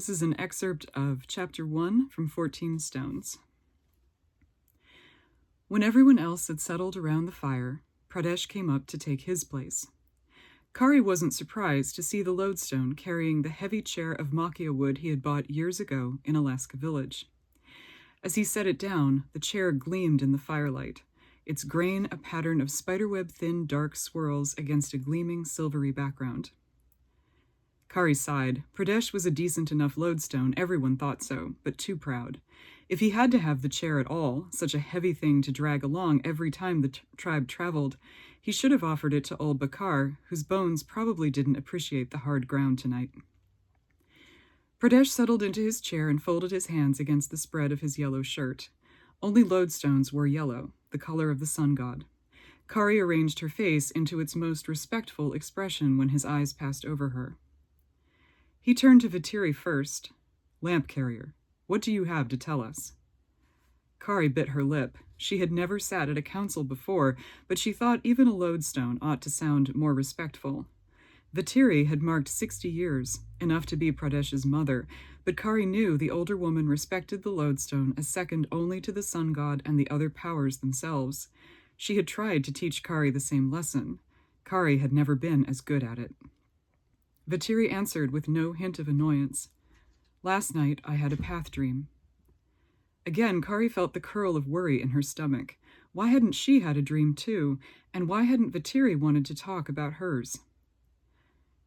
This is an excerpt of Chapter 1 from 14 Stones. When everyone else had settled around the fire, Pradesh came up to take his place. Kari wasn't surprised to see the lodestone carrying the heavy chair of makia wood he had bought years ago in Alaska Village. As he set it down, the chair gleamed in the firelight, its grain a pattern of spiderweb-thin dark swirls against a gleaming silvery background. Kari sighed. Pradesh was a decent enough lodestone, everyone thought so, but too proud. If he had to have the chair at all, such a heavy thing to drag along every time the tribe traveled, he should have offered it to old Bakar, whose bones probably didn't appreciate the hard ground tonight. Pradesh settled into his chair and folded his hands against the spread of his yellow shirt. Only lodestones were yellow, the color of the sun god. Kari arranged her face into its most respectful expression when his eyes passed over her. He turned to Vatiri first. Lamp carrier, what do you have to tell us? Kari bit her lip. She had never sat at a council before, but she thought even a lodestone ought to sound more respectful. Vatiri had marked 60 years, enough to be Pradesh's mother, but Kari knew the older woman respected the lodestone as second only to the sun god and the other powers themselves. She had tried to teach Kari the same lesson. Kari had never been as good at it. Vatiri answered with no hint of annoyance. Last night I had a path dream. Again, Kari felt the curl of worry in her stomach. Why hadn't she had a dream too, and why hadn't Vatiri wanted to talk about hers?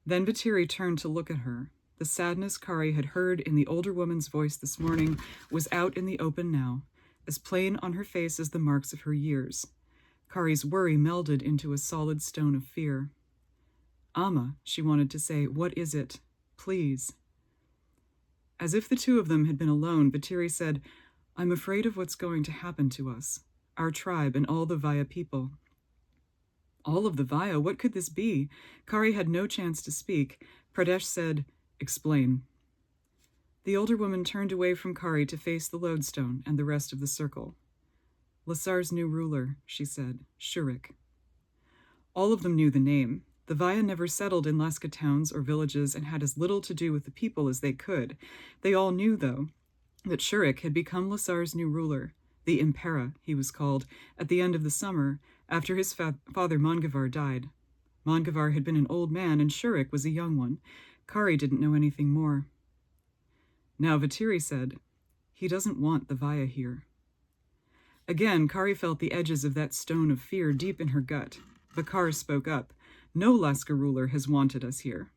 Then Vatiri turned to look at her. The sadness Kari had heard in the older woman's voice this morning was out in the open now, as plain on her face as the marks of her years. Kari's worry melded into a solid stone of fear. Amma, she wanted to say, what is it? Please. As if the two of them had been alone, Vatiri said, I'm afraid of what's going to happen to us, our tribe and all the Vaya people. All of the Vaya? What could this be? Kari had no chance to speak. Pradesh said, explain. The older woman turned away from Kari to face the lodestone and the rest of the circle. Lasar's new ruler, she said, Shurik. All of them knew the name. The Vaya never settled in Laska towns or villages and had as little to do with the people as they could. They all knew, though, that Shurik had become Lasar's new ruler, the Impera, he was called, at the end of the summer, after his father Mangavar died. Mangavar had been an old man and Shurik was a young one. Kari didn't know anything more. Now Vatiri said, he doesn't want the Vaya here. Again, Kari felt the edges of that stone of fear deep in her gut. Bakar spoke up. No Laska ruler has wanted us here.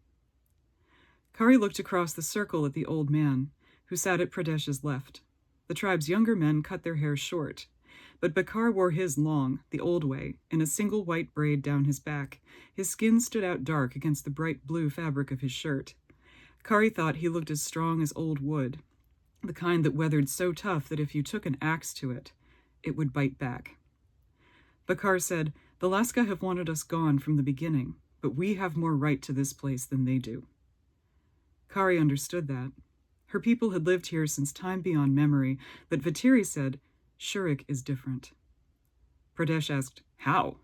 Kari looked across the circle at the old man, who sat at Pradesh's left. The tribe's younger men cut their hair short, but Bakar wore his long, the old way, in a single white braid down his back. His skin stood out dark against the bright blue fabric of his shirt. Kari thought he looked as strong as old wood, the kind that weathered so tough that if you took an axe to it, it would bite back. Bakar said, the Laska have wanted us gone from the beginning, but we have more right to this place than they do. Kari understood that. Her people had lived here since time beyond memory, but Vatiri said, Shurik is different. Pradesh asked, how?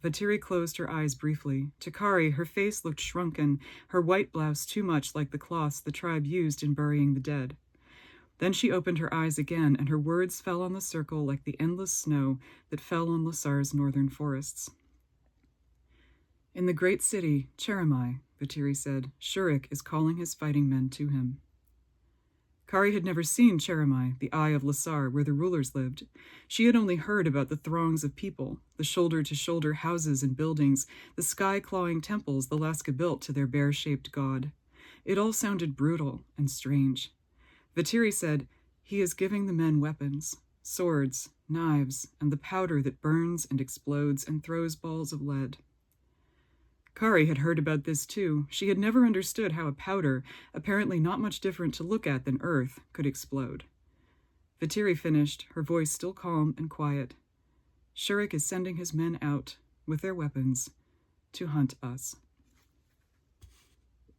Vatiri closed her eyes briefly. To Kari, her face looked shrunken, her white blouse too much like the cloths the tribe used in burying the dead. Then she opened her eyes again, and her words fell on the circle like the endless snow that fell on Lasar's northern forests. In the great city, Cheremai, Vatiri said, Shurik is calling his fighting men to him. Kari had never seen Cheremai, the eye of Lasar, where the rulers lived. She had only heard about the throngs of people, the shoulder-to-shoulder houses and buildings, the sky-clawing temples the Laska built to their bear-shaped god. It all sounded brutal and strange. Vatiri said, he is giving the men weapons, swords, knives, and the powder that burns and explodes and throws balls of lead. Kari had heard about this too. She had never understood how a powder, apparently not much different to look at than earth, could explode. Vatiri finished, her voice still calm and quiet. Shurik is sending his men out, with their weapons, to hunt us.